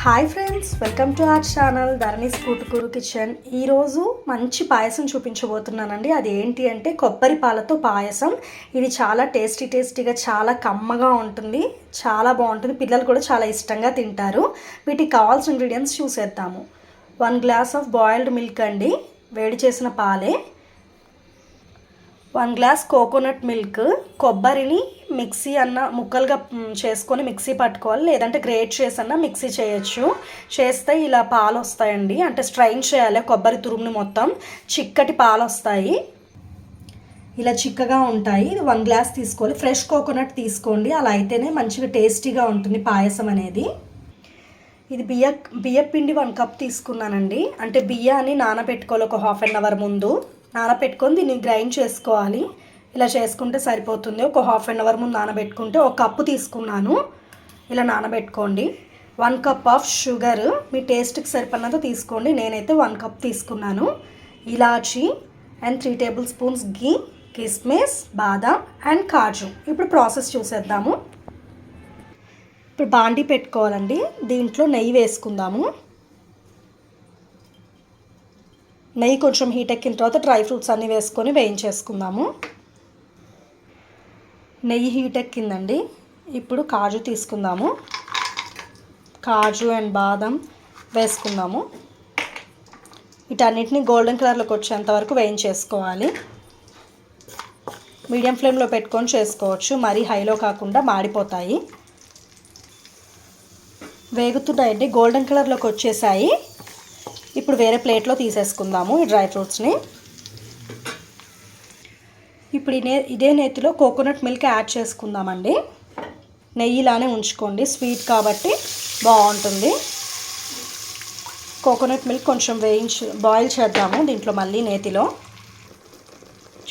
Hi friends, welcome to our channel Dharani's vutukuru kitchen. ఈరోజు మంచి పాయసం చూపించబోతున్నానండి. అది ఏంటి అంటే కొబ్బరి పాలతో పాయసం. ఇది చాలా టేస్టీగా చాలా కమ్మగా ఉంటుంది, చాలా బాగుంటుంది. పిల్లలు కూడా చాలా ఇష్టంగా తింటారు. వీటికి కావాల్సిన ఇంగ్రీడియంట్స్ చూసేద్దాము. 1 గ్లాస్ ఆఫ్ బాయిల్డ్ మిల్క్ అండి, వేడి చేసిన పాలే. 1 గ్లాస్ కోకోనట్ మిల్క్. కొబ్బరిని మిక్సీ అన్న ముక్కలుగా చేసుకొని మిక్సీ పట్టుకోవాలి, లేదంటే గ్రేట్ చేసి అన్న మిక్సీ చేయొచ్చు. చేస్తే ఇలా పాలు వస్తాయండి, అంటే స్ట్రైన్ చేయాలి కొబ్బరి తురుముని మొత్తం. చిక్కటి పాలు వస్తాయి, ఇలా చిక్కగా ఉంటాయి. ఇది 1 గ్లాస్ తీసుకోవాలి. ఫ్రెష్ కోకోనట్ తీసుకోండి, అలా అయితేనే మంచిగా టేస్టీగా ఉంటుంది పాయసం అనేది. ఇది బియ్య పిండి 1 కప్ తీసుకున్నానండి. అంటే బియ్యాన్ని నానబెట్టుకోవాలి ఒక హాఫ్ అన్ అవర్ ముందు. నానబెట్టుకొని దీన్ని గ్రైండ్ చేసుకోవాలి. ఇలా చేసుకుంటే సరిపోతుంది. ఒక హాఫ్ అన్ అవర్ ముందు నానబెట్టుకుంటే. 1 కప్పు తీసుకున్నాను, ఇలా నానబెట్టుకోండి. 1 కప్ ఆఫ్ షుగర్, మీ టేస్ట్కి సరిపడినంత తీసుకోండి. నేనైతే 1 కప్ తీసుకున్నాను. ఇలాచీ అండ్ 3 టేబుల్ స్పూన్స్ ఘీ, కిస్మిస్, బాదాం అండ్ కాజు. ఇప్పుడు ప్రాసెస్ చూసేద్దాము. ఇప్పుడు బాండీ పెట్టుకోవాలండి. దీంట్లో నెయ్యి వేసుకుందాము. నెయ్యి కొంచెం హీట్ ఎక్కిన తర్వాత డ్రై ఫ్రూట్స్ అన్నీ వేసుకొని వేయించేసుకుందాము. నెయ్యి హీట్ ఎక్కిందండి. ఇప్పుడు కాజు తీసుకుందాము. కాజు అండ్ బాదం వేసుకుందాము. వీటన్నిటిని గోల్డెన్ కలర్లోకి వచ్చేంత వరకు వేయించేసుకోవాలి. మీడియం ఫ్లేమ్లో పెట్టుకొని చేసుకోవచ్చు, మరీ హైలో కాకుండా మాడిపోతాయి. వేగుతున్నాయండి, గోల్డెన్ కలర్లోకి వచ్చేసాయి. ఇప్పుడు వేరే ప్లేట్లో తీసేసుకుందాము ఈ డ్రై ఫ్రూట్స్ని. ఇప్పుడు ఇదే నేతిలో కోకోనట్ మిల్క్ యాడ్ చేసుకుందామండి. నెయ్యిలానే ఉంచుకోండి, స్వీట్ కాబట్టి బాగుంటుంది. కోకోనట్ మిల్క్ కొంచెం బాయిల్ చేద్దాము దీంట్లో మళ్ళీ నేతిలో.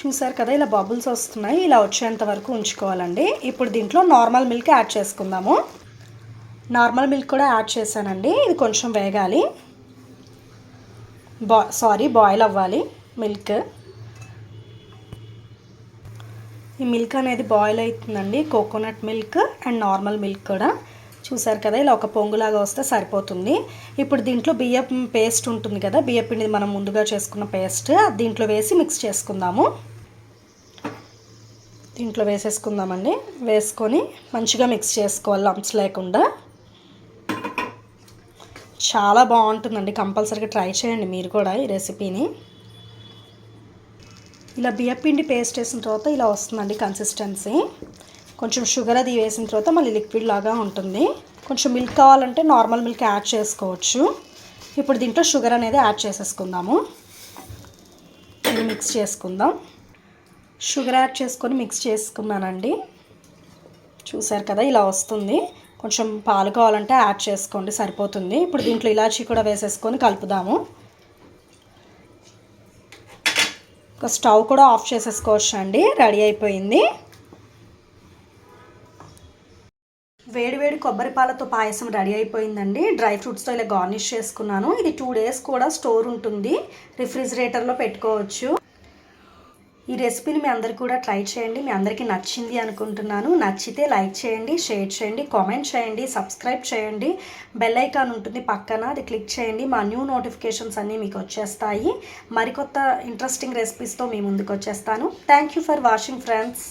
చూసారు కదా, ఇలా బబుల్స్ వస్తున్నాయి, ఇలా వచ్చేంత వరకు ఉంచుకోవాలండి. ఇప్పుడు దీంట్లో నార్మల్ మిల్క్ యాడ్ చేసుకుందాము. నార్మల్ మిల్క్ కూడా యాడ్ చేశానండి. ఇది కొంచెం వేగాలి, బాయిల్ అవ్వాలి మిల్క్. ఈ మిల్క్ అనేది బాయిల్ అవుతుందండి, coconut milk and normal milk కూడా. చూసారు కదా, ఇలా ఒక పొంగులాగా వస్తే సరిపోతుంది. ఇప్పుడు దీంట్లో బియ్యం పేస్ట్ ఉంటుంది కదా, బియ్యం పిండి మనం ముందుగా చేసుకున్న పేస్ట్ దీంట్లో వేసి మిక్స్ చేసుకుందాము. దీంట్లో వేసేసుకుందామండి. వేసుకొని మంచిగా మిక్స్ చేసుకోవాలి, లంప్స్ లేకుండా. చాలా బాగుంటుందండి, కంపల్సరీగా ట్రై చేయండి మీరు కూడా ఈ రెసిపీని. ఇలా బియ్యపిండి పేస్ట్ వేసిన తర్వాత ఇలా వస్తుందండి కన్సిస్టెన్సీ. కొంచెం షుగర్ అది వేసిన తర్వాత మళ్ళీ లిక్విడ్ లాగా ఉంటుంది. కొంచెం మిల్క్ కావాలంటే నార్మల్ మిల్క్ యాడ్ చేసుకోవచ్చు. ఇప్పుడు దీంట్లో షుగర్ అనేది యాడ్ చేసేసుకుందాము. ఇది మిక్స్ చేసుకుందాం. షుగర్ యాడ్ చేసుకొని మిక్స్ చేసుకున్నానండి. చూసారు కదా, ఇలా వస్తుంది. కొంచెం పాలు కావాలంటే యాడ్ చేసుకోండి, సరిపోతుంది. ఇప్పుడు దీంట్లో ఇలాచీ కూడా వేసేసుకొని కలుపుదాము. స్టవ్ కూడా ఆఫ్ చేసేసుకోవచ్చు అండి. రెడీ అయిపోయింది. వేడివేడి కొబ్బరి పాలతో పాయసం రెడీ అయిపోయిందండి. డ్రై ఫ్రూట్స్తో ఇలా గార్నిష్ చేసుకున్నాను. ఇది 2 డేస్ కూడా స్టోర్ ఉంటుంది, రిఫ్రిజిరేటర్లో పెట్టుకోవచ్చు. ఈ రెసిపీని మీ అందరు కూడా ట్రై చేయండి. మీ అందరికీ నచ్చింది అనుకుంటున్నాను. నచ్చితే లైక్ చేయండి, షేర్ చేయండి, కామెంట్ చేయండి, సబ్స్క్రైబ్ చేయండి. బెల్ ఐకాన్ ఉంటుంది పక్కన, అది క్లిక్ చేయండి. మా న్యూ నోటిఫికేషన్స్ అన్నీ మీకు వచ్చేస్తాయి. మరికొత్త ఇంట్రెస్టింగ్ రెసిపీస్తో మీ ముందుకు వచ్చేస్తాను. Thank you for watching friends.